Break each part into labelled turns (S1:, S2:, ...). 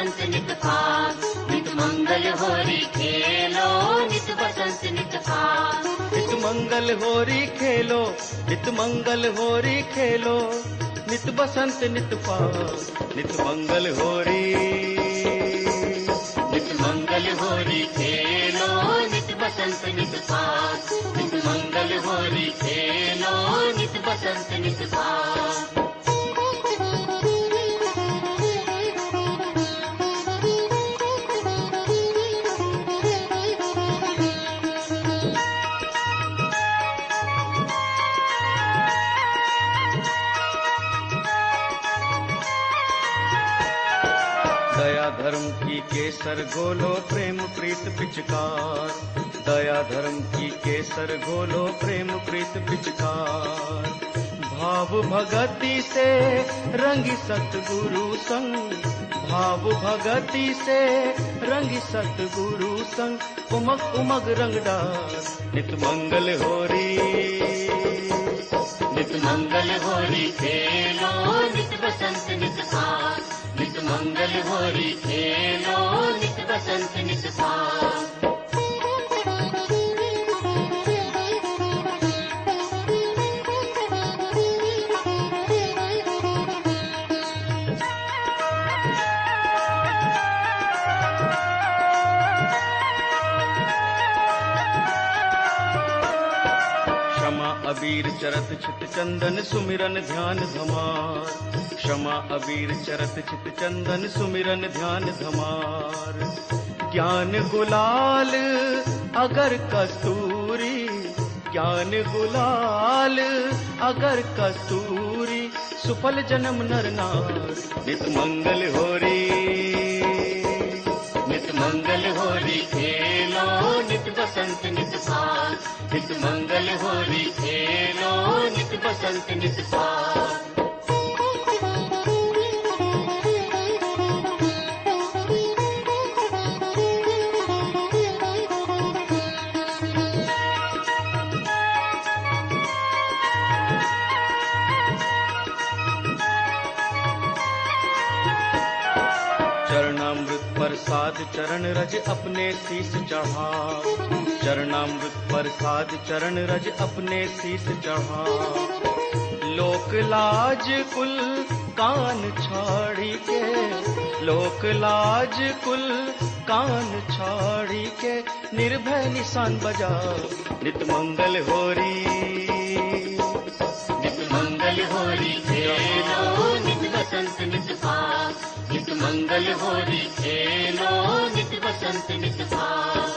S1: बसंत नित फाग, नित मंगल होरी खेलो, नित बसंत नित फाग।
S2: नित मंगल होरी खेलो, नित मंगल होरी खेलो, नित बसंत नित फाग, नित मंगल होरी,
S1: नित मंगल होरी खेलो, नित बसंत नित फाग, नित मंगल होरी खेलो, नित बसंत नित फाग।
S2: दया धर्म की केसर घोलो प्रेम प्रीत पिचकार, दया धर्म की केसर घोलो प्रेम प्रीत पिचकार। भाव भगति से रंगी सतगुरु संग, भाव भगति से रंगी सतगुरु संग, उमग उमग रंग डार, नित मंगल होरी,
S1: नित मंगल होरी खेलो, नित बसंत नित फाग, नित मंगल होरी खेलो, नित बसंत नित फाग।
S2: क्षमा अबीर चरत चित चंदन सुमिरन ध्यान धमार, क्षमा अबीर चरत चित चंदन सुमिरन ध्यान धमार। ज्ञान गुलाल अगर कस्तूरी, ज्ञान गुलाल अगर कस्तूरी, सुफल जन्म नर नार, नित मंगल होरी,
S1: नित मंगल होरी खेलो, नित बसंत नित फाग, नित मंगल होरी खेलो, नित बसंत नित फाग।
S2: चरणामृत प्रसाद चरण रज अपने शीस चढ़ा, चरणामृत प्रसाद चरण रज अपने शीस चढ़ा। लोक लाज कुल कान छाड़ी के, लोक लाज कुल कान छाड़ी के, निर्भय निशान बजा, नित मंगल होरी,
S1: नित मंगल होरी खेलो, नित बसंत नित फाग, नित मंगल होरी खेलो, नित बसंत नित फाग।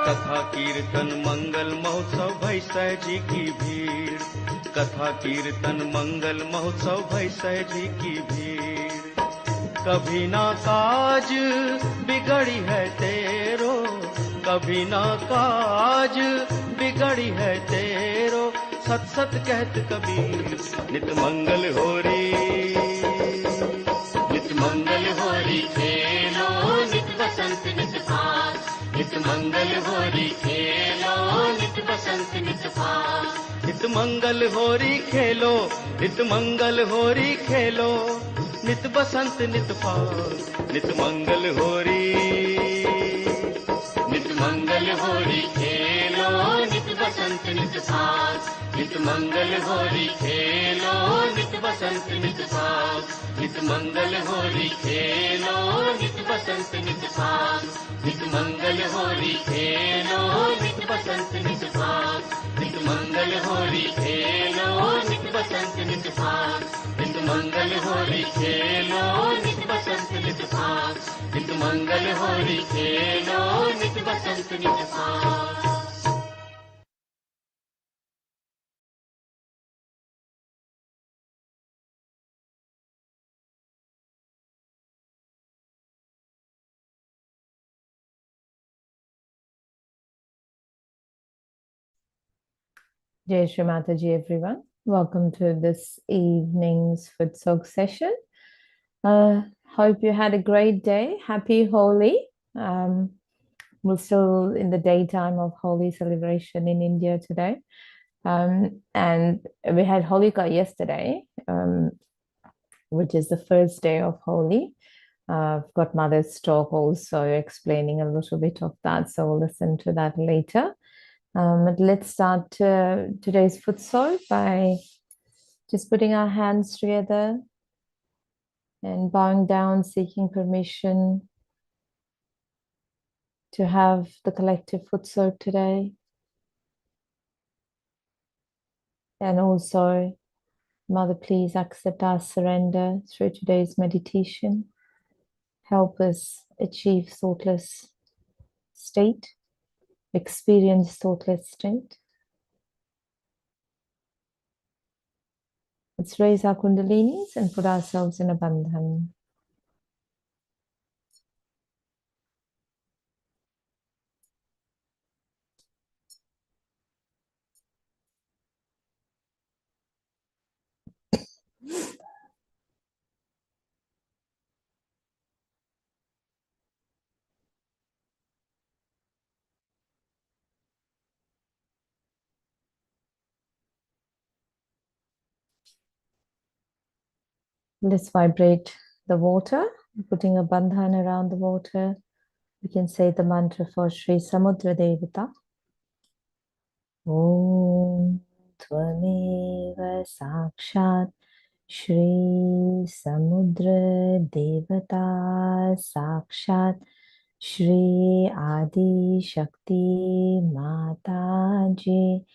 S2: कथा कीर्तन मंगल महोत्सव भैसै जी की भीड़, कथा कीर्तन मंगल महोत्सव भैसै जी की भीड़। कभी ना काज बिगड़ी है तेरो, कभी ना काज बिगड़ी है तेरो, सत सत कहत कबीर, नित मंगल होरी,
S1: नित मंगल होरी खेलो, नित बसंत नित फाग, नित मंगल होरी खेलो, नित बसंत नित फाग।
S2: नित मंगल होरी खेलो, नित मंगल होरी खेलो, नित बसंत नित फाग, नित मंगल होरी,
S1: नित मंगल होरी खेलो, नित बसंत नित फाग, नित मंगल होरी खेलो, नित बसंत नित फाग, नित मंगल होरी खेलो, नित बसंत नित फाग, नित मंगल होरी खेलो, नित बसंत नित फाग, नित मंगल होरी खेलो, नित बसंत नित फाग, नित मंगल होरी खेलो, नित बसंत नित फाग, नित मंगल होरी खेलो, नित बसंत नित फाग।
S3: जय श्री माता जी everyone. Welcome to this evening's Futsog session. Hope you had a great day. Happy Holi. We're still in the daytime of Holi celebration in India today. And we had Holika yesterday, which is the first day of Holi. I've got Mother's talk also explaining a little bit of that, so we'll listen to that later. But let's start today's Futsog by just putting our hands together and bowing down, seeking permission to have the collective Futsog today. And also, Mother, please accept our surrender through today's meditation. Help us achieve thoughtless state, experience thoughtless state. Let's raise our kundalinis and put ourselves in a bandhan. Let's vibrate the water, putting a bandhan around the water. We can say the mantra for Sri Samudra Devata. Om Tvameva Sakshat Shri Samudra Devata Sakshat Shri Adi Shakti Mataji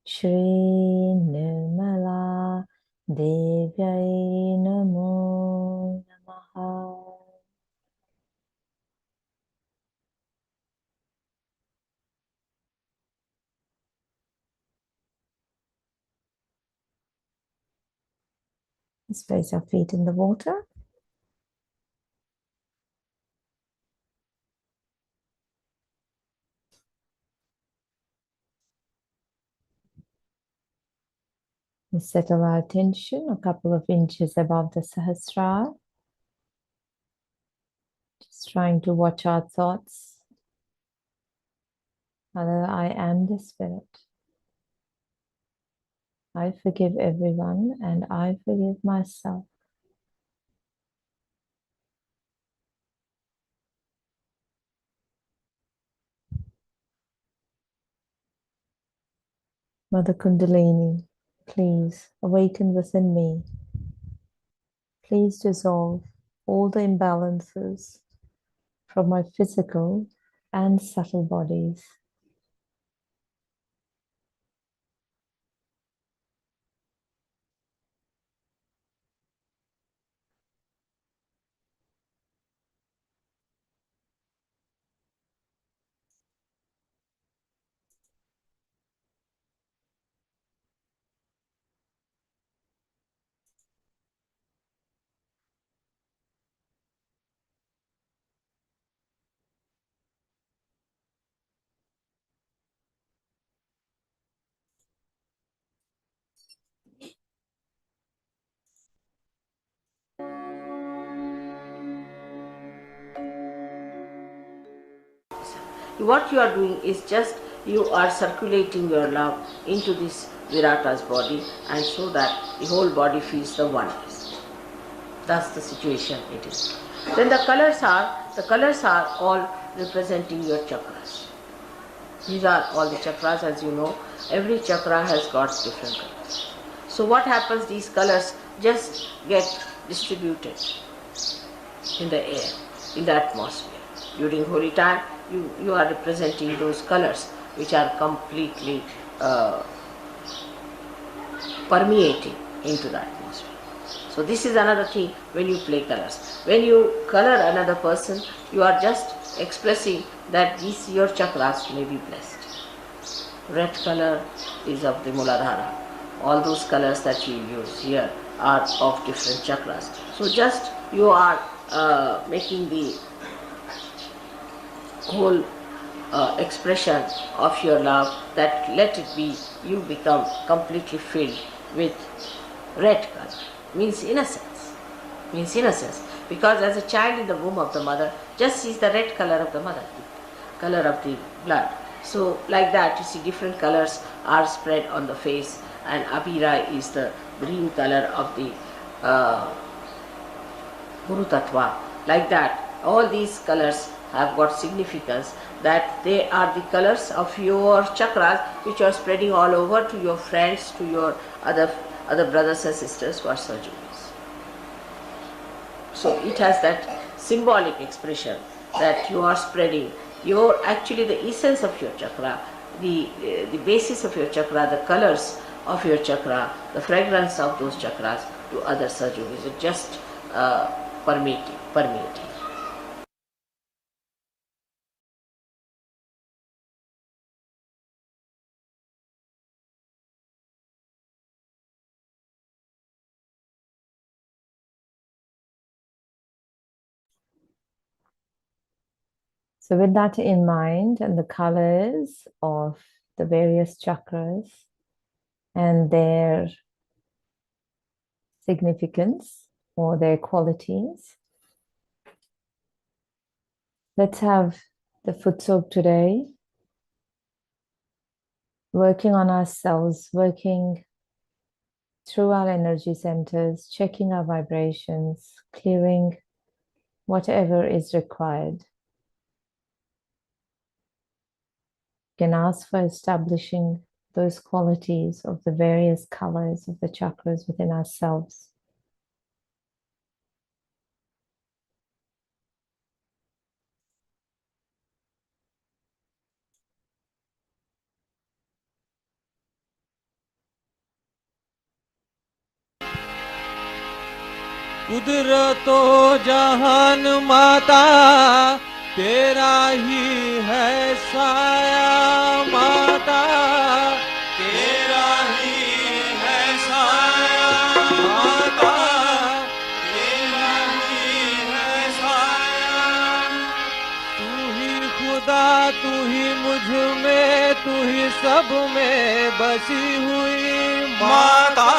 S3: Shri Nirmala Devyai Namo Namaha. Let's place our feet in the water. We settle our attention a couple of inches above the Sahasrara. Just trying to watch our thoughts. Mother, I am the Spirit. I forgive everyone and I forgive myself. Mother Kundalini, please awaken within me. Please dissolve all the imbalances from my physical and subtle bodies.
S4: What you are doing is just you are circulating your love into this Virata's body, and so that the whole body feels the oneness. That's the situation it is. Then the colors are all representing your chakras. These are all the chakras, as you know. Every chakra has got different colors. So what happens, these colors just get distributed in the air, in the atmosphere. During holy time, you are representing those colors which are completely permeating into the atmosphere. So this is another thing when you play colors. When you color another person, you are just expressing that these your chakras may be blessed. Red color is of the Muladhara. All those colors that you use here are of different chakras. So just you are making the whole expression of your love, that let it be, you become completely filled with red color. Means innocence. Means innocence. Because as a child in the womb of the mother just sees the red color of the mother, color of the blood. So like that you see different colors are spread on the face, and Abhira is the green color of the Guru Tattva. Like that all these colors have got significance, that they are the colors of your chakras which are spreading all over to your friends, to your other brothers and sisters who are Sahajomis. So it has that symbolic expression that you are spreading your, actually the essence of your chakra, the basis of your chakra, the colors of your chakra, the fragrance of those chakras to other Sahajomis. It just permeating.
S3: So with that in mind, and the colors of the various chakras and their significance or their qualities, let's have the foot soak today, working on ourselves, working through our energy centers, checking our vibrations, clearing whatever is required. You can ask for establishing those qualities of the various colors of the chakras within ourselves.
S5: कुदरतो जहान माता तेरा ही है साया माता, तेरा ही है साया माता, तेरा ही है साया। तू ही खुदा, तू ही मुझ में, तू ही सब में बसी हुई माता,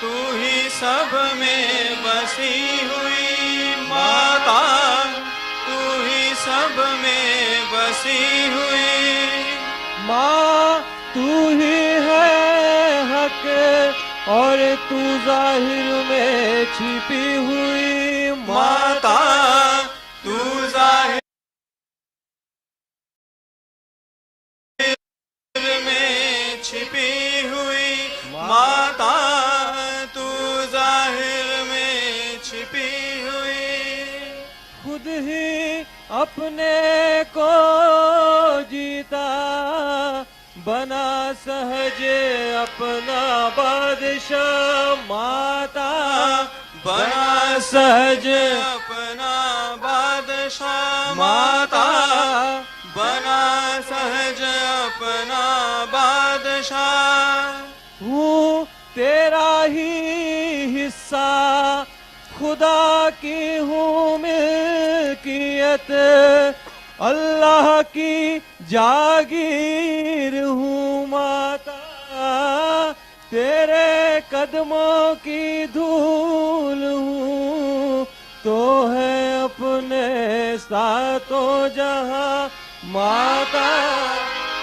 S5: तू ही सब में बसी हुई माता, तू ही सब में बसी हुई माँ। तू ही है हक और तू जाहिर में छिपी हुई माता, तू जाहिर में छिपी हुई माता, तू जाहिर में छिपी हुई। खुद ही अपने को जीता बना सहज अपना बादशाह माता, बना सहज अपना बादशाह माता, बना सहज अपना बादशाह। हूँ तेरा ही हिस्सा, खुदा की हूँ मिल्कियत, अल्लाह की जागीर हूँ माता, तेरे कदमों की धूल हूँ, तो है अपने सातों जहां माता,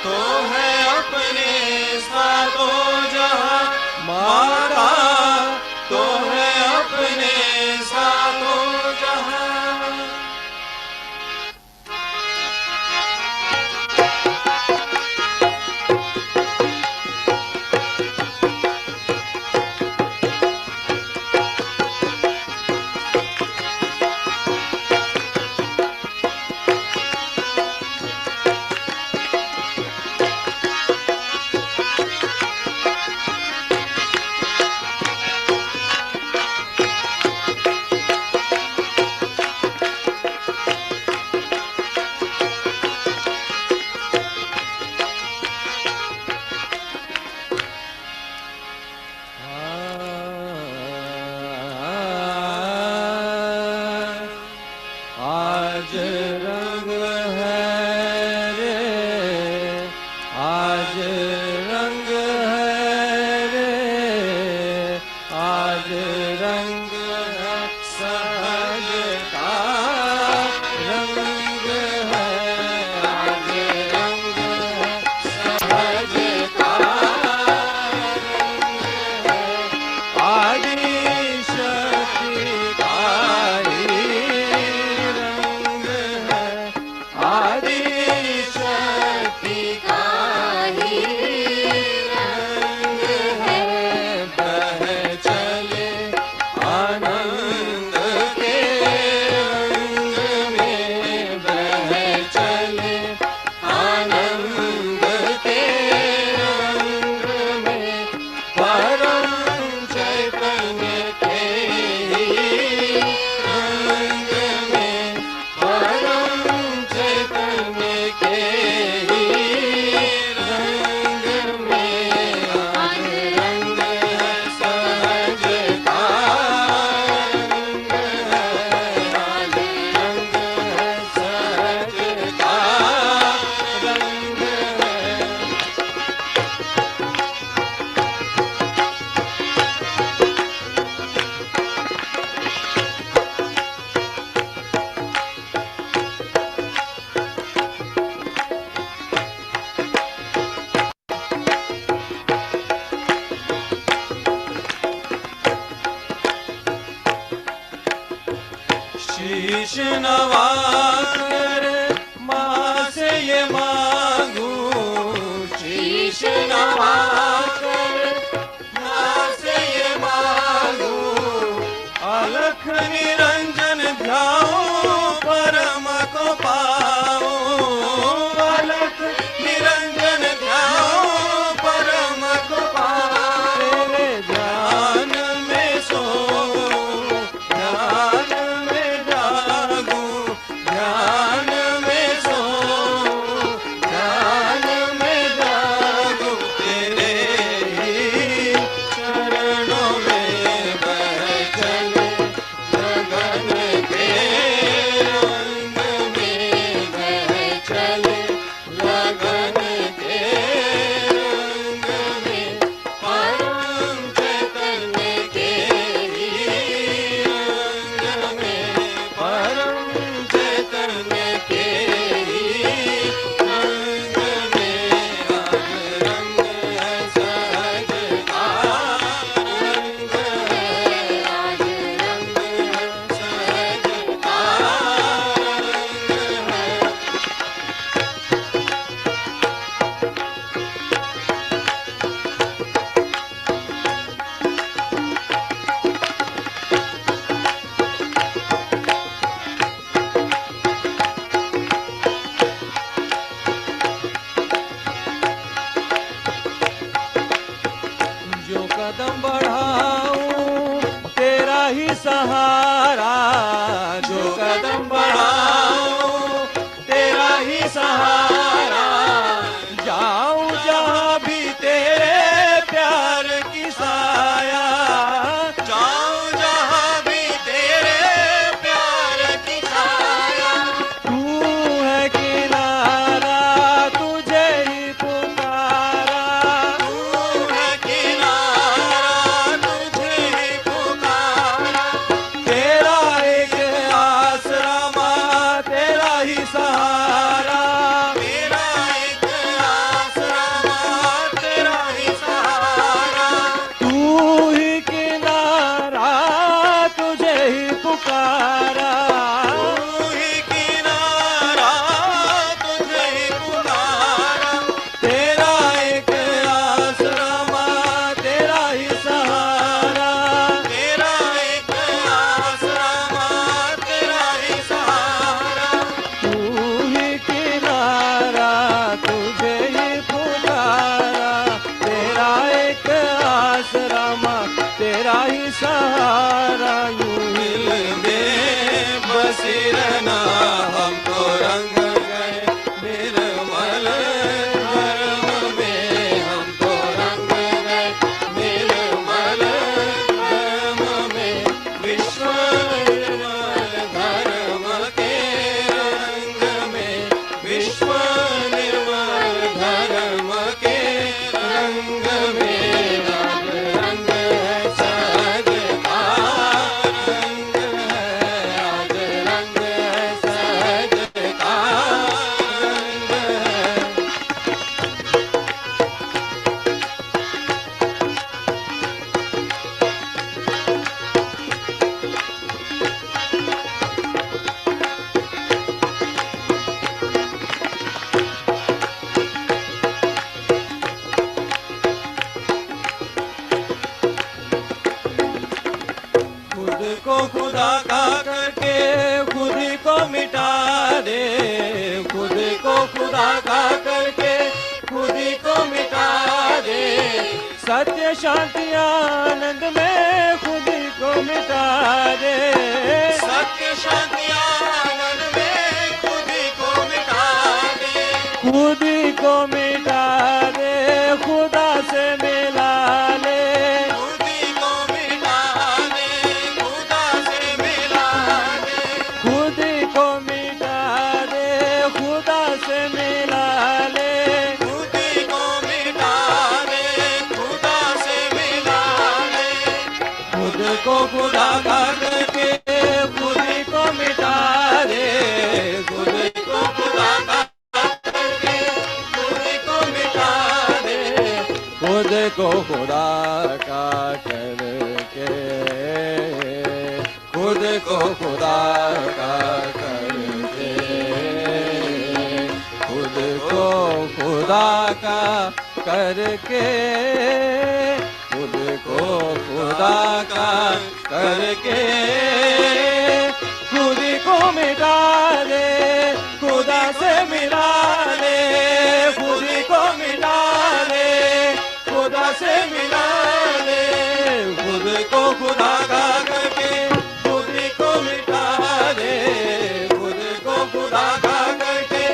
S5: तो है अपने सातों जहां माता, तो है अपने सातों जहां। आज रंग है रे, आज रंग है रे, नवा कर माँ से ये मांगू, शीश नवा कर माँ से ये मांगू, अलख निरंजन ध्याओ परम को पाओ, अलख निरंजन ध्याओ परम को पाओ, तेरे ध्यान में सो ध्यान में जागू, ध्यान में सो ध्यान में जागू, तेरे ही चरणों में बह चले लगन के रंग में, बह चले लगन के रंग में, परम चैतन्य के ही रंग में, परम चैतन्य के ही रंग में, आज रंग है सहज का रंग है, आज रंग है सहज का रंग है। जो कदम बढ़ाऊं तेरा ही सहारा, जो कदम बढ़ाऊं तेरा ही सहारा, जाऊं जहां भी तेरे प्यार की साया, जाऊं जहां भी तेरे प्यार की साया, तू है किनारा तुझे ही पुकारा, तू है किनारा तुझे ही पुकारा, तेरा एक आसरा माँ तेरा ही सहारा, तेरा एक आसरा माँ तेरा ही सहारा, तू ही किनारा तुझे ही पुकारा, तू ही किनारा तुझे ही पुकारा, तेरा एक आसरा माँ तेरा ही सहारा, तेरा एक आसरा माँ तेरा ही सहारा, तू ही किनारा तुझे ही पुकारा, तेरा एक आसरा माँ तेरा ही सहारा, यूं मिल दे बसी रहना हमको रंग गए निर्मल धर्म में, हमको रंग गए निर्मल धर्म में, विश्व निर्मल धर्म के रंग में, विश्व निर्मल धर्म के रंग में, आज रंग है सहज का रंग है, आज रंग है सहज का रंग है। खुद को खुदा का करके खुद ही को मिटा दे, खुद को खुदा का करके खुद ही को मिटा दे, सत्य शांति आनंद में खुद ही को मिटा दे, सत्य शांति आनंद में खुद ही को मिटा दे, खुद ही को मिटा दे, खुदा से मिला ले, खुद ही को मिटा दे, खुदा से मिला दे, खुद ही को मिटा दे, खुदा से मिला ले, खुद ही को मिटा दे, खुदा से मिला ले, खुद को खुदा का करके खुद ही को मिटा दे, खुद को खुदा का करके खुद ही को मिटा दे, खुद को खुदा का करके खुद को खुदा का खुदा का करके, खुद को खुदा का करके खुद को मिटा दे, खुदा से मिला दे, खुद को मिटा दे, खुदा से मिला दे, खुद को खुदा का करके खुद को मिटा दे, खुद को खुदा का करके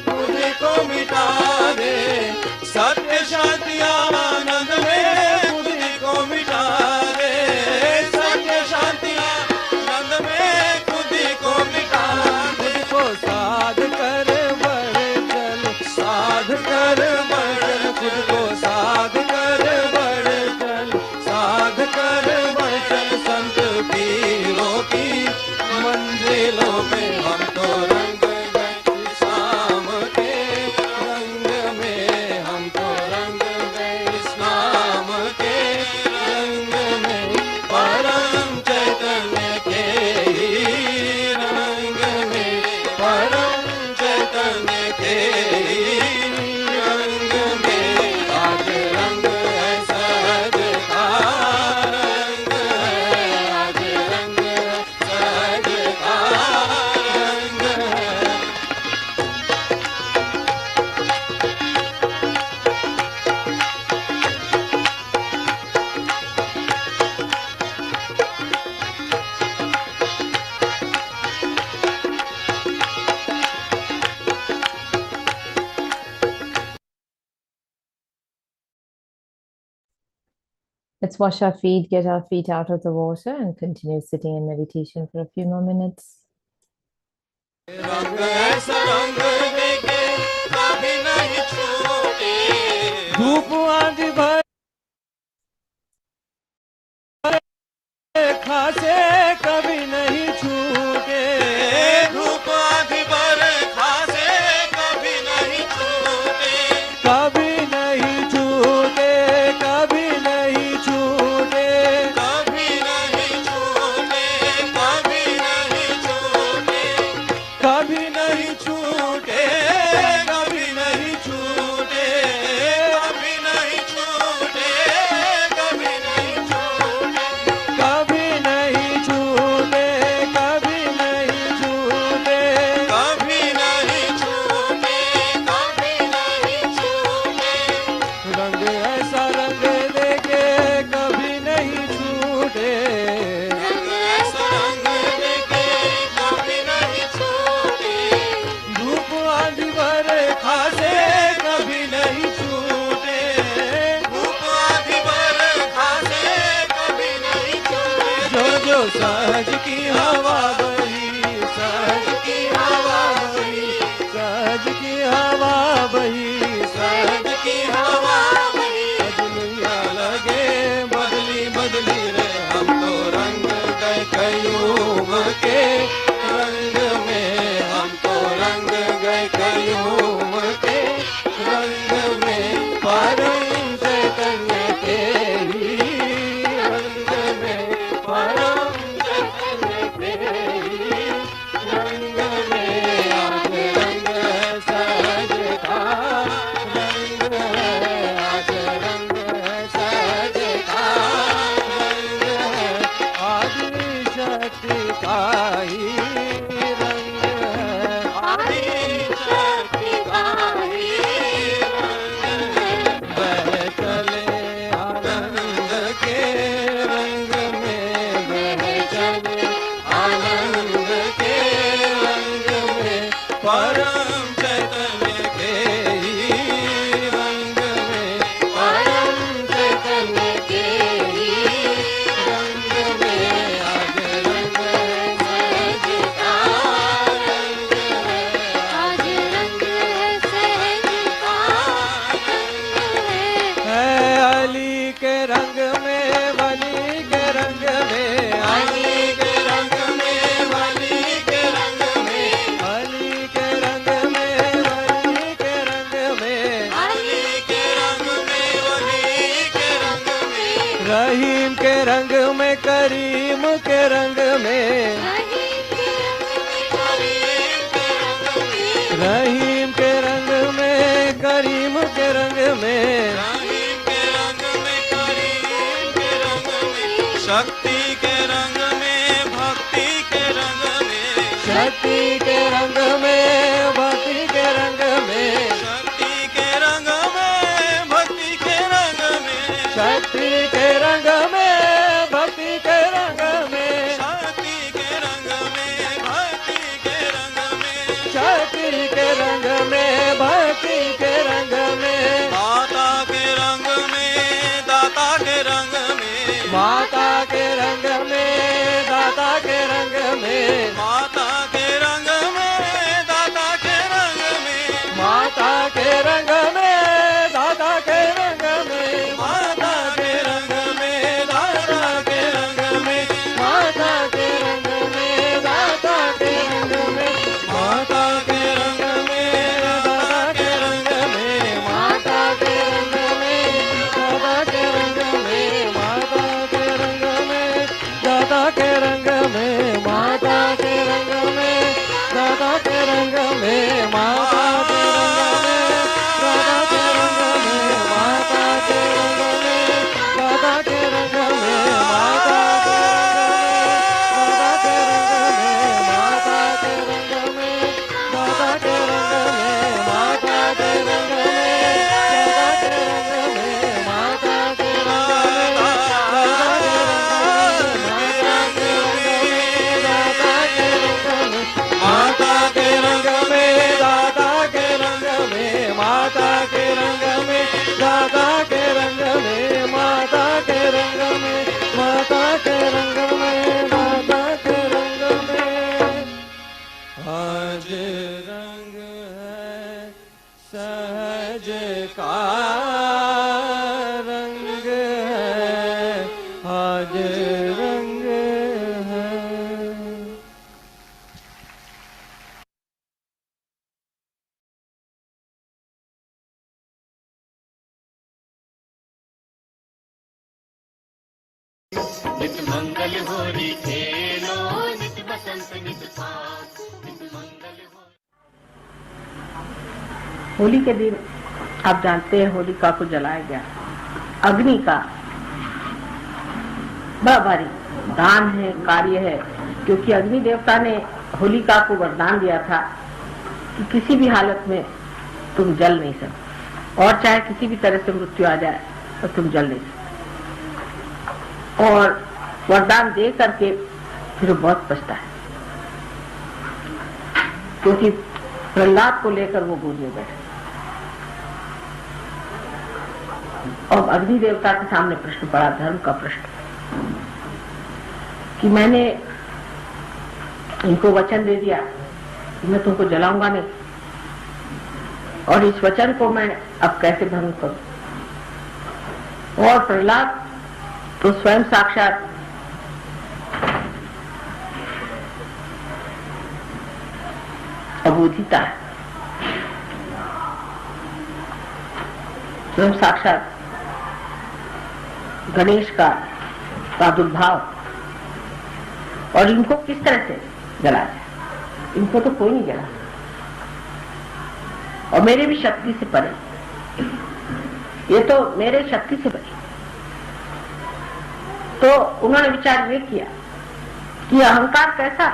S5: खुद को मिटा दे, सत्य शांति आनंद में खुद को मिटा दे, सत्य शांति आनंद में खुद को मिटा दे, खुद को साध कर बढ़ चल, साध कर बढ़ चल, खुद को साध कर बढ़ चल, साध कर बढ़ चल, संत पीरों की मंजिलों में हम तो रंग गए शाम के रंग में, हम तो रंग गए इस्लाम के रंग में, परम चैतन्य के ही रंग में, परम चैतन्य के ही रंग में, आज रंग है सहज का रंग है, आज रंग है सहज का रंग है।
S3: Let's wash our feet, get our feet out of the water, and continue sitting in meditation for a few more minutes.
S5: रंग ऐसा रंग देखे कभी नहीं छूटे, धूप आंधी भर खासे कभी नहीं छूटे, धूप आंधी भर खासे कभी नहीं छूटे, कभी नहीं छूटे, कभी नहीं छूटे, कभी नहीं छूटे, कभी नहीं छूटे, कभी नहीं छूटे, कभी नहीं छूटे, कभी नहीं छूटे, कभी नहीं छूटे, कभी नहीं छूटे, कभी नहीं छूटे, कभी नहीं छूटे, कभी नहीं छूटे, रंग ऐसा रंग देके कभी नहीं छूटे, रंग ऐसा रंग देके कभी नहीं छूटे, धूप आंधी भर खासे कभी नहीं छूटे, धूप आंधी भर खासे कभी नहीं छूटे, जो जो सहज की हवा बही, सहज की हवा बही, सहज की हवा बही, सहज की हवा बही, दुनिया लगे बदली बदली रे, हम तो रंग गए कयूम के रंग में, हम तो रंग गए कयूम के रंग में, परम चैतन्य के ही रंग में, परम चैतन्य के ही रंग में, आज रंग है सहज का रंग है, आज रंग है सहज का रंग है, आदि शक्ति का ही रंग है, आदि शक्ति का ही रंग है, बह चले आनंद के रंग में, बह चले आनंद के रंग में, परम चैतन्य के ही रंग में, परम चैतन्य के ही रंग में, आज रंग है सहज का रंग है, आज रंग है सहज का रंग है, अली के रंग में, वली के रंग में, अली के रंग में, वली के रंग में, अली के रंग में, वली के रंग में, अली के रंग में, वली के रंग में, रहीम के रंग में, करीम के रंग में, रहीम के रंग में, करीम में, रहीम के रंग में, करीम के रंग में, शक्ति के रंग में, भक्ति के रंग में, शक्ति के रंग में, भक्ति के रंग में, शक्ति के रंग में, भक्ति के रंग में, शक्ति के रंग में, भक्ति के रंग में, शक्ति के रंग में, भक्ति के रंग में, शक्ति के रंग में, भक्ति के रंग में, माता के रंग में, दाता के रंग में, माता के रंग में, दाता के रंग में, माता के रंग में, दाता के रंग में, माता के रंग में, दाता के रंग में, माता के रंग में, दाता के रंग में, माता के रंग में, दाता के रंग में, माता के रंग में, दाता के रंग में, माता के रंग में, दाता के रंग में, माता के रंग में, दाता के रंग में, माता के रंग में, दाता के रंग में, माता के रंग में, दाता के रंग में, माता के रंग में, दाता के रंग में, माता के रंग में, दाता के रंग में, माता के रंग में, माता के रंग में, दाता के रंग में, माता के रंग में, दाता के रंग में, दाता के रंग में, माता के रंग में, दाता के रंग में, माता के रंग में, माता के रंग में, दाता के रंग में, आज रंग है सहज का रंग है, आज रंग है।
S1: नित मंगल होरी खेलो, नित बसंत नित पास, नित मंगल हो।
S4: होली के दिन आप जानते हैं होलिका को जलाया गया। अग्नि का बड़ा भारी दान है, कार्य है, क्योंकि अग्नि देवता ने होलिका को वरदान दिया था कि किसी भी हालत में तुम जल नहीं सकते, और चाहे किसी भी तरह से मृत्यु आ जाए तो तुम जल नहीं सकते। और वरदान दे करके फिर वो बहुत पछता है, क्योंकि प्रहलाद को लेकर वो गोद में बैठे और अग्नि देवता के सामने प्रश्न पड़ा, धर्म का प्रश्न, कि मैंने इनको वचन दे दिया कि मैं तुमको जलाऊंगा नहीं, और इस वचन को मैं अब कैसे भंग करूं। और प्रहलाद तो स्वयं साक्षात अबोधिता है, स्वयं साक्षात गणेश का प्रादुर्भाव, और इनको किस तरह से जला जाए, इनको तो कोई नहीं जला, और मेरे भी शक्ति से परे, ये तो मेरे शक्ति से परे। तो उन्होंने विचार ये किया कि अहंकार कैसा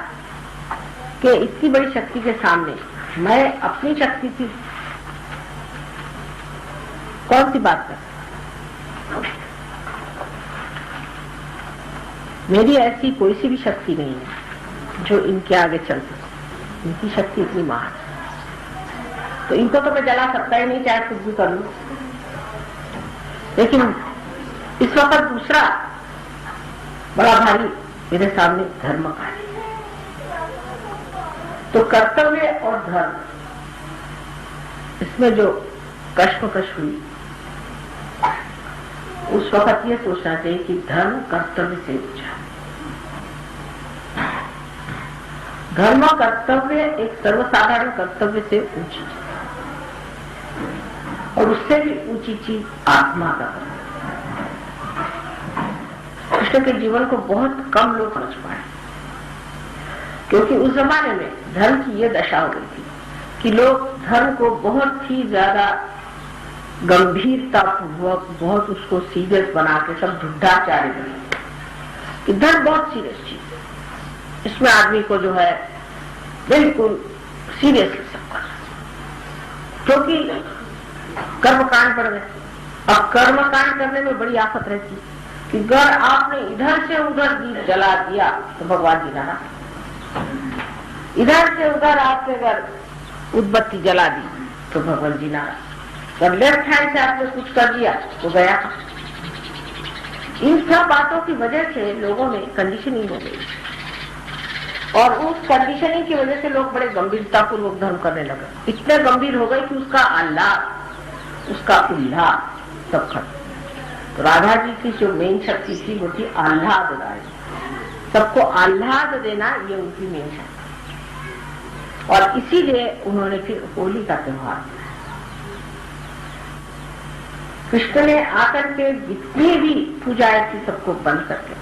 S4: कि इतनी बड़ी शक्ति के सामने मैं अपनी शक्ति की कौन सी बात कर, मेरी ऐसी कोई सी भी शक्ति नहीं है जो इनके आगे चल सके, इनकी शक्ति इतनी महान, तो इनको तो मैं जला सकता ही नहीं, चाहे कुछ भी कर लूं। लेकिन इस वक्त दूसरा बड़ा भारी मेरे सामने धर्म का है, तो कर्तव्य और धर्म, इसमें जो कश्मकश हुई, उस वक्त ये सोचना चाहिए कि धर्म कर्तव्य से ऊंचा, धर्म कर्तव्य एक सर्वसाधारण कर्तव्य से ऊंची चीज, और उससे भी ऊंची चीज आत्मा का कर्तव्य। कृष्ण के जीवन को बहुत कम लोग समझ पाए, क्योंकि उस जमाने में धर्म की ये दशा हो गई थी कि लोग धर्म को बहुत ही ज्यादा गंभीरता पूर्वक बहुत उसको सीरियस बना के सब ढूंढाचार्य बने। इधर बहुत सीरियस चीज है, इसमें आदमी को जो है बिल्कुल सीरियसली सब करना, क्योंकि कर्मकांड पड़ गए। अब कर्मकांड करने में बड़ी आफत रहती कि अगर आपने इधर से उधर दीप जला दिया तो भगवान जी नाराज, इधर से उधर आपने अगर उद्बत्ती जला दी तो भगवान जी नाराज, और लेफ्ट हैंड से आपने कुछ कर दिया तो गया। इन सब बातों की वजह से लोगों में कंडीशनिंग हो गई, और उस कंडीशनिंग की वजह से लोग बड़े गंभीरता पूर्वक धर्म करने लगे। इतने गंभीर हो गए कि उसका आह्लाद, उसका उल्लास सब खत्म। तो राधा जी की जो मेन शक्ति थी वो थी आह्लाद देना, सबको आह्लाद देना, ये उनकी मेन शक्ति। और इसीलिए उन्होंने फिर होली का त्योहार, कृष्ण ने आकर के जितनी भी पूजाएं थी सबको बंद करके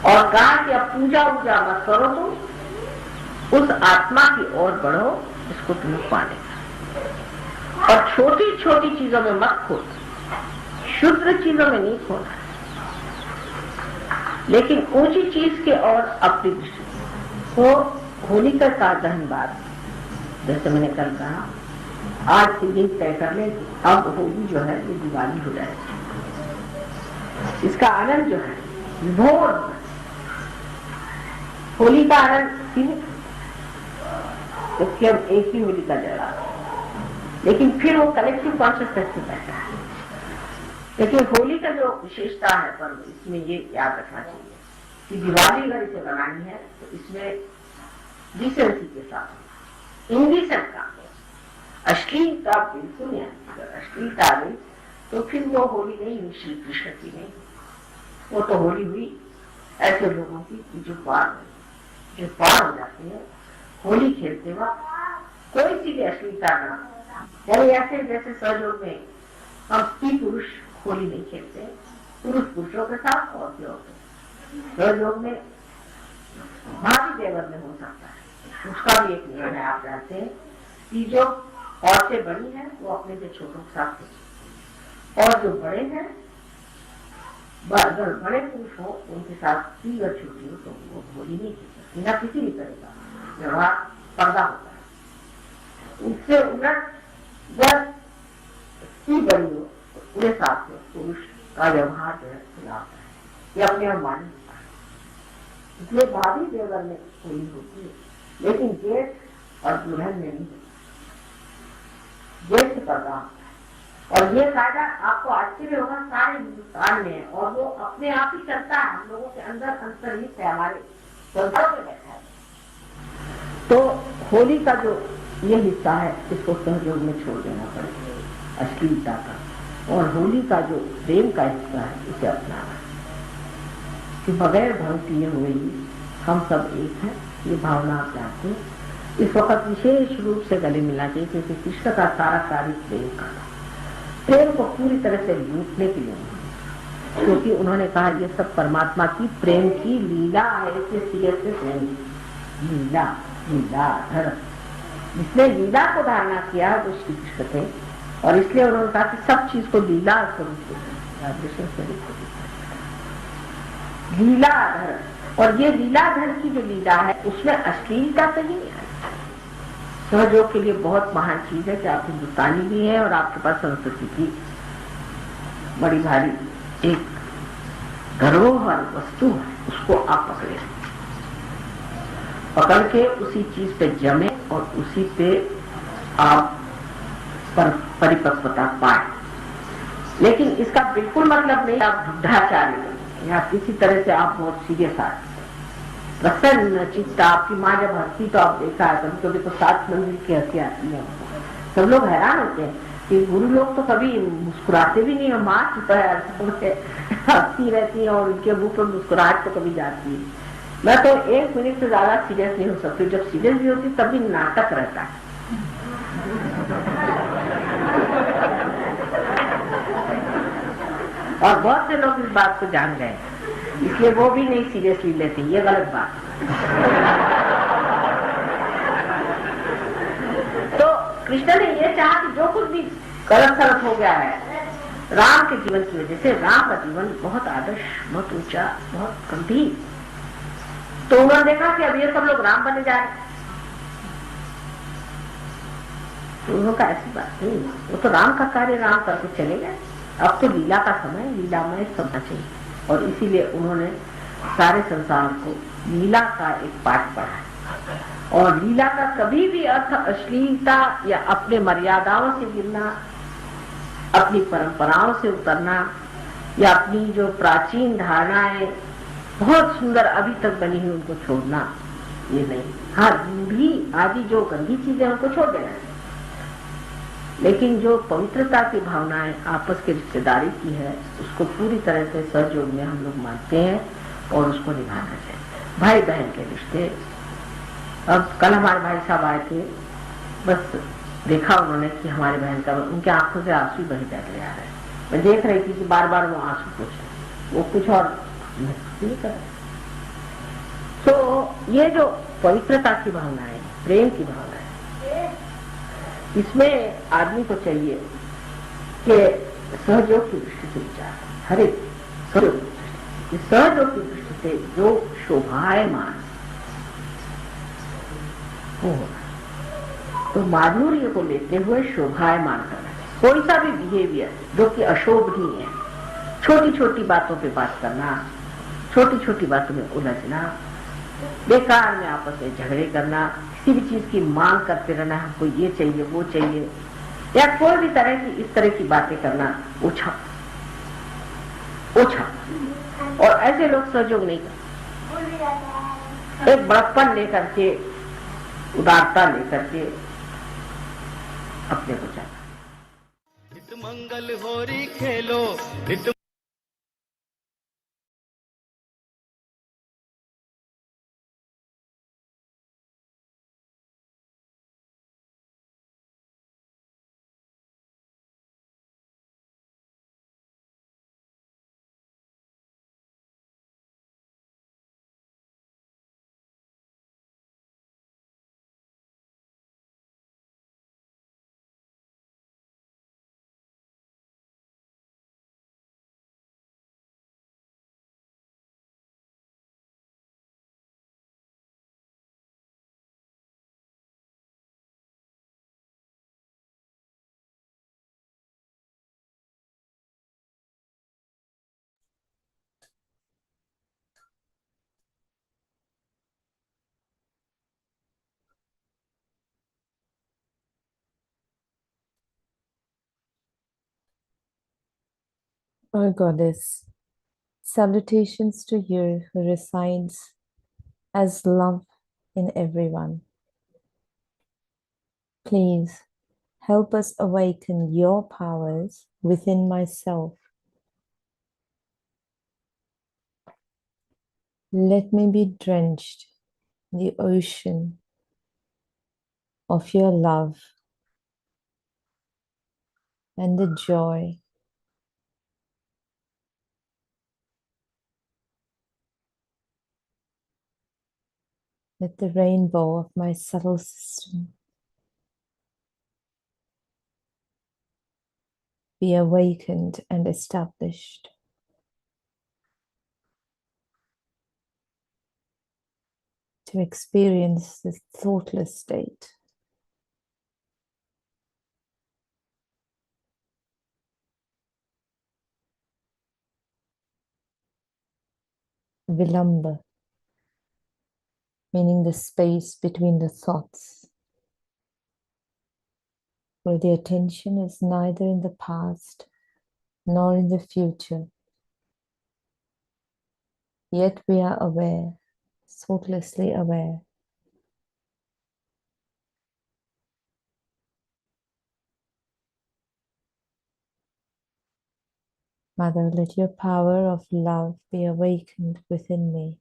S4: और कहा कि अब पूजा वूजा मत करो, तुम उस आत्मा की ओर बढ़ो जिसको तुम्हें पाने, और छोटी छोटी चीजों में मत खो, शुद्र चीजों में नहीं खोना, लेकिन ऊंची चीज के और अपनी दृष्टि। तो होलिका का दहन बाद, जैसे मैंने कल कहा, आज से दिन तय कर ले अब होली जो है ये दिवाली हो जाएगी। इसका आनंद जो है विभोर, होली का आनंद सीमित, जबकि हम एक ही होली का जला, लेकिन फिर वो कलेक्टिव कॉन्शियसनेस से बैठा है। लेकिन होली का जो विशेषता है पर्व, इसमें ये याद रखना चाहिए कि दिवाली अगर इसे बनानी है तो इसमें डिसेंसी के साथ, इंडिसेंट काम, अश्लीलता बिल्कुल नहीं। अगर अश्लीलता आ गई तो फिर वो होली नहीं हुई, श्री कृष्ण की नहीं, वो तो होली हुई ऐसे लोगों की जो पार हो जाती है। होली खेलते वक्त कोई सी भी अश्लीलता ना, यानी ऐसे जैसे सहयोग में हम स्त्री पुरुष होली नहीं खेलते, पुरुष पुरुषों के साथ और सहयोग में भाभी देवर में हो सकता है, उसका भी एक नियम है। आप जानते हैं कि जो औरतें बड़ी हैं वो अपने से छोटों के साथ खेलती, और जो बड़े हैं, अगर बड़े पुरुष हो उनके साथ स्त्री अगर छोटी हो तो वो होली नहीं खेल सकती, ना किसी भी तरह का व्यवहार पर्दा होता है। उससे उलट जब स्त्री बड़ी हो पूरे साथ में पुरुष का व्यवहार जो है खिलाफ है, ये अपने आप मान होता है। इसलिए भाभी देवर में होली होती है, लेकिन जेठ और दुल्हन में नहीं होती, जेठ से पर्दा होता है। और ये कायदा आपको आश्चर्य होगा सारे हिंदुस्तान में है, और वो अपने आप ही करता है, हम लोगों के अंदर अंतर्निहित है, हमारे संस्कारों में बैठा है। तो होली का जो ये हिस्सा है इसको सहयोग में छोड़ देना पड़ेगा, अश्लीलता का, और होली का जो प्रेम का हिस्सा है इसे अपनाना, कि बगैर धर्म किए हुए ही हम सब एक हैं, ये भावना आप जानते हैं। इस वक्त विशेष रूप से गले मिलना चाहिए, क्योंकि कृष्ण का सारा कार्य प्रेम का था, प्रेम को पूरी तरह से लूटने के लिए, क्योंकि उन्होंने कहा ये सब परमात्मा की प्रेम की लीला है, इसलिए सीरियस से प्रेम लीला लीला धर, जिसने लीला को धारणा किया वो श्री कृष्ण थे, और इसलिए उन्होंने कहा कि सब चीज को लीला स्वरूप लीलाधर, और ये लीलाधर की जो लीला है उसमें अश्लीलता तो नहीं है। सहयोग के लिए बहुत महान चीज है कि आप हिंदुस्तानी भी हैं और आपके पास संस्कृति की बड़ी भारी एक धरोहर वस्तु है, उसको आप पकड़ के उसी चीज पे जमे और उसी पे आप परिपक्वता पाए। लेकिन इसका बिल्कुल मतलब नहीं आप बुद्धाचार्य बने या किसी तरह से आप बहुत सीरियस आए, प्रसन्न चित्त। आपकी माँ जब हंसती तो आप देखा है, कभी कभी तो 7 मंजिल की हंसी आती है, सब लोग हैरान होते हैं कि गुरु लोग तो कभी मुस्कुराते भी नहीं, और माँ की तो हंसती रहती है और उनके मुंह पर मुस्कुराहट तो कभी जाती है। मैं तो 1 मिनट से ज्यादा सीरियस नहीं हो सकती, जब सीरियस भी होती तब भी नाटक रहता है। और बहुत से लोग इस बात को जान गए, इसलिए वो भी नहीं सीरियसली लेते, ये गलत बात। तो कृष्ण ने ये चाहा कि जो कुछ भी गलत सलत हो गया है राम के जीवन की वजह से, राम का जीवन बहुत आदर्श, बहुत ऊंचा, बहुत गंभीर, तो उन्होंने देखा कि अब ये सब लोग राम बने जा रहे, तो उन्होंने कहा ऐसी बात नहीं, वो तो राम का कार्य राम करके चले गए, अब तो लीला का समय, लीलामय होना चाहिए। और इसीलिए उन्होंने सारे संसार को लीला का एक पाठ पढ़ा। और लीला का कभी भी अर्थ अश्लीलता या अपने मर्यादाओं से गिरना, अपनी परंपराओं से उतरना, या अपनी जो प्राचीन धारणाएं बहुत सुंदर अभी तक बनी हुई उनको छोड़ना, ये नहीं। हाँ, रूढ़ी आदि जो गंदी चीजें उनको छोड़ देना है, लेकिन जो पवित्रता की भावनाएं आपस की रिश्तेदारी की है उसको पूरी तरह से सहयोग में हम लोग मानते हैं और उसको निभाना चाहिए। भाई बहन के रिश्ते, अब कल हमारे भाई साहब आए थे, बस देखा उन्होंने कि हमारे बहन का, उनके आंखों से आंसू बह जाते आ रहे हैं। मैं देख रही थी कि बार बार वो आंसू पूछ रहे, वो कुछ और नहीं कर रहे। तो ये जो पवित्रता की भावना है, प्रेम की भावना है, इसमें आदमी को चाहिए कि सहयोग की दृष्टि से विचार, हर एक सहयोग की दृष्टि, सहयोग की दृष्टि से जो शोभायमान हो, तो माधुर्य को लेते हुए शोभायमान करना चाहिए। कोई सा भी बिहेवियर जो कि अशोभनीय है, छोटी छोटी बातों पे बात करना, छोटी छोटी बातों में उलझना, बेकार में आपस में झगड़े करना, किसी भी चीज की मांग करते रहना, हमको ये चाहिए वो चाहिए, या कोई भी तरह की इस तरह की बातें करना ओछा ओछा। और ऐसे लोग सहयोग नहीं करते, एक बड़प्पन लेकर के, उदारता लेकर के अपने को चाहता।
S2: नित मंगल होरी खेलो, नित
S3: O Goddess, salutations to you who resides as love in everyone. Please help us awaken your powers within myself. Let me be drenched in the ocean of your love and the joy let the rainbow of my subtle system be awakened and established. To experience this thoughtless state. Vilamba, meaning the space between the thoughts, where the attention is neither in the past nor in the future. Yet we are aware, thoughtlessly aware. Mother, let your power of love be awakened within me.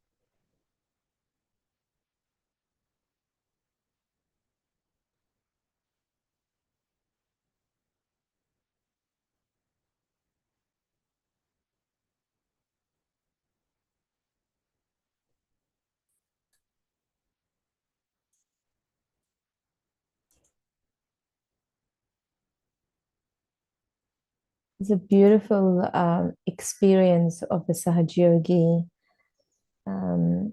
S3: It's a beautiful experience of the Sahaja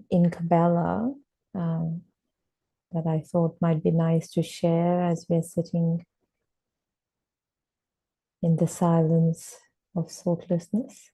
S3: in Kabbalah um, that I thought might be nice to share as we're sitting in the silence of thoughtlessness.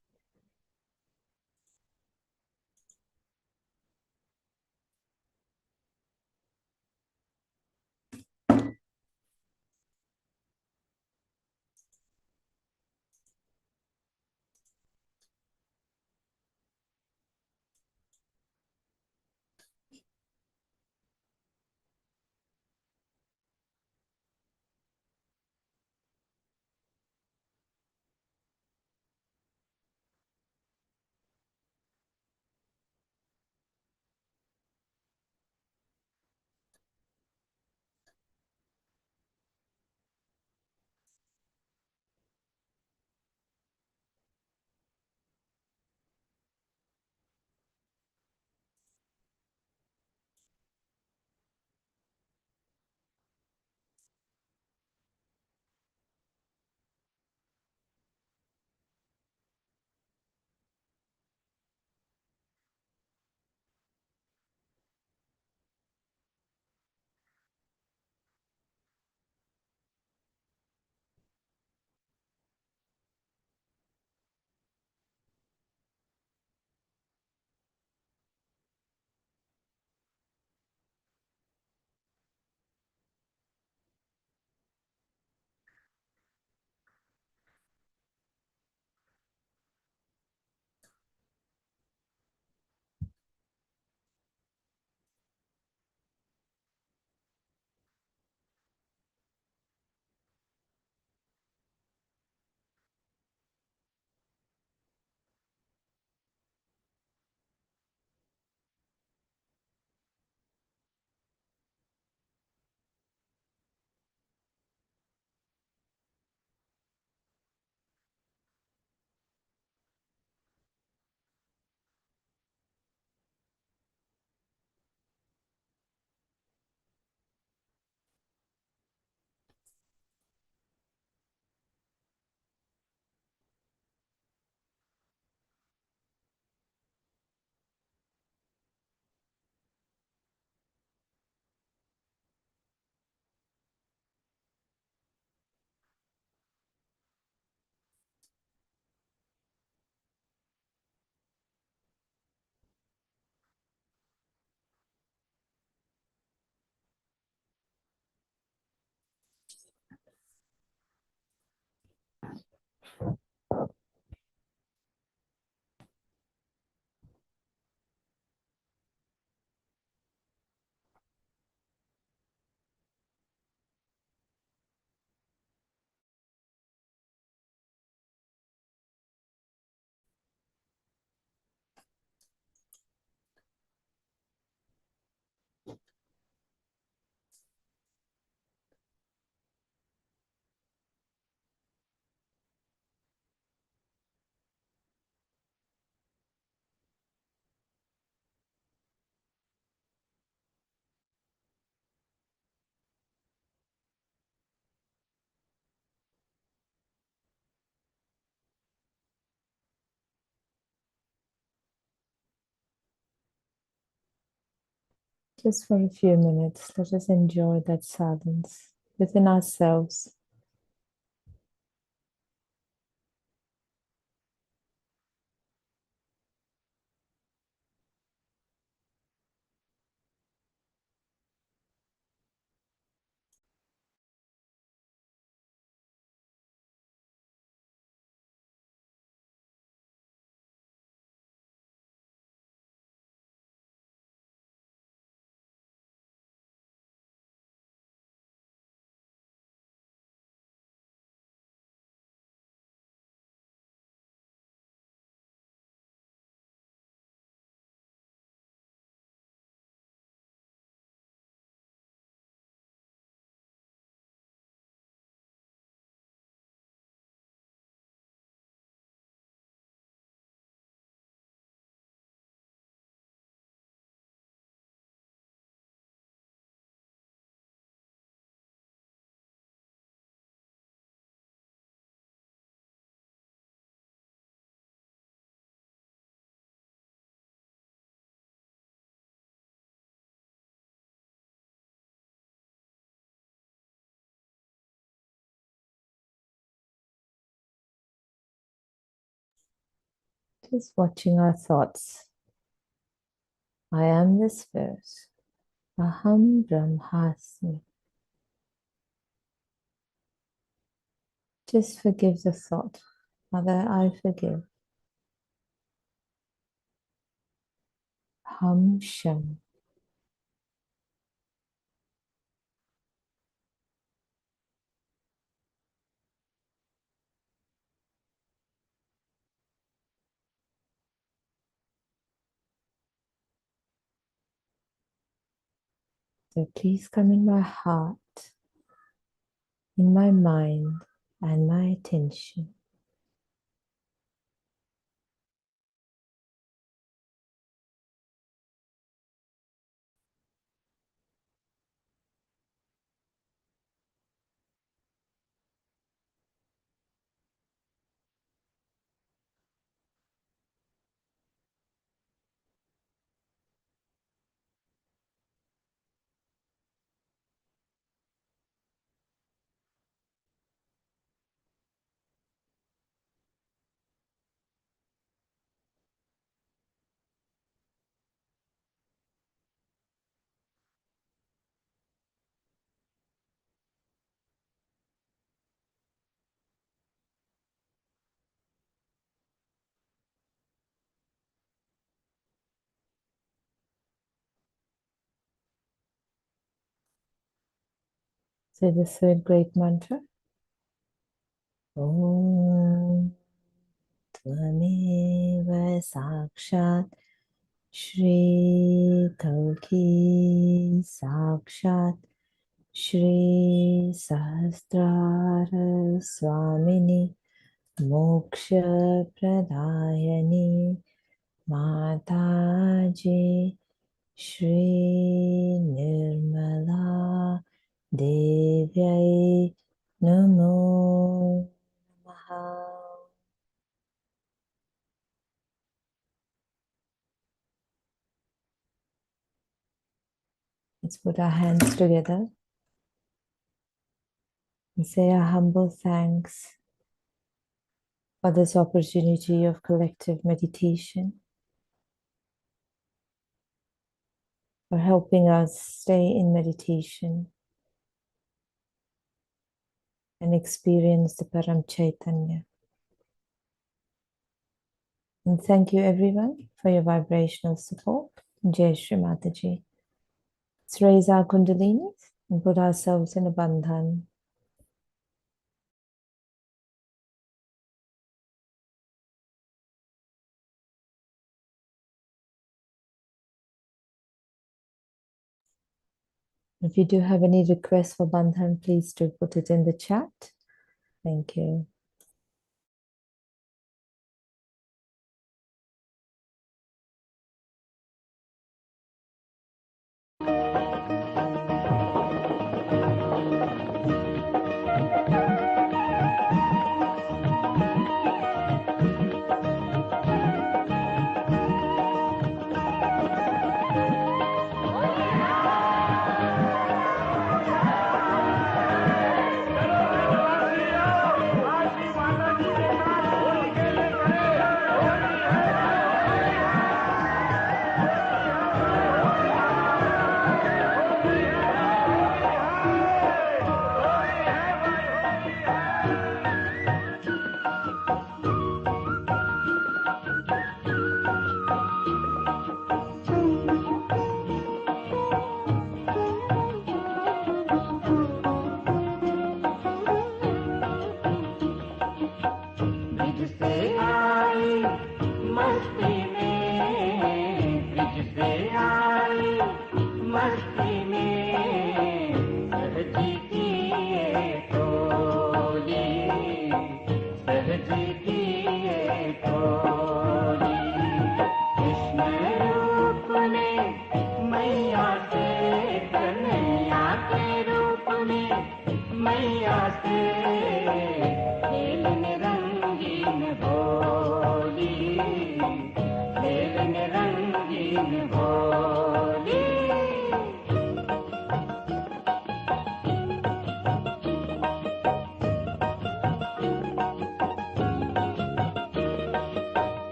S3: Just for a few minutes, let us enjoy that silence within ourselves. Just watching our thoughts. I am the spirit. Aham Brahmasmi. Just forgive the thought. Mother, I forgive. Ham Sham. So please come in my heart, in my mind, and my attention. Say the third great mantra. Om Tvameva Sakshat Shri Kalki Sakshat Shri Sahasrara Swamini Moksha Pradayani Mataji Shri Nirmala Devyai Namo Namaha. Let's put our hands together and say our humble thanks for this opportunity of collective meditation, for helping us stay in meditation and experience the Param Chaitanya. And thank you everyone for your vibrational support. Jai Shri Mataji. Let's raise our kundalinis and put ourselves in a bandhan. If you do have any requests for bandhan, please do put it in the chat. Thank you.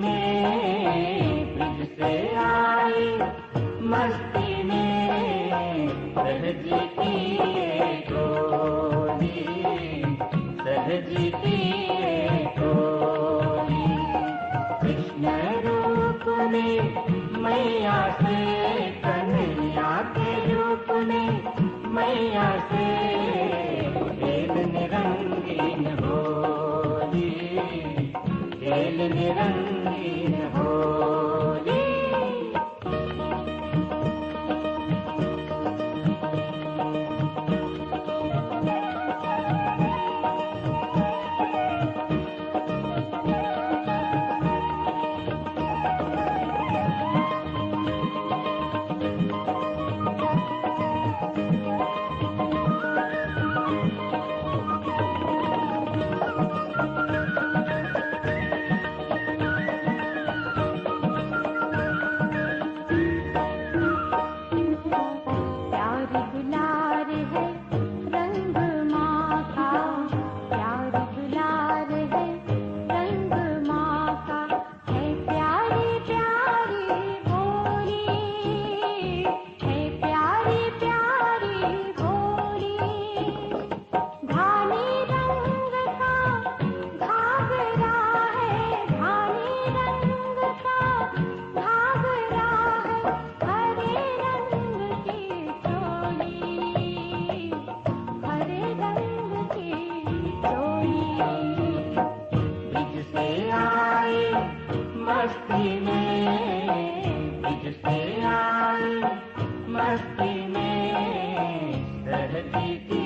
S1: में bridge से आई मस्ती में सहज की ये टोली सहज की ये टोली कृष्ण रूप में मैया से कन्हैया के रूप में मैया से खेल निरंगीन होली खेल निरंगीन होली मस्ती में ब्रिज से आई मस्ती में सहज की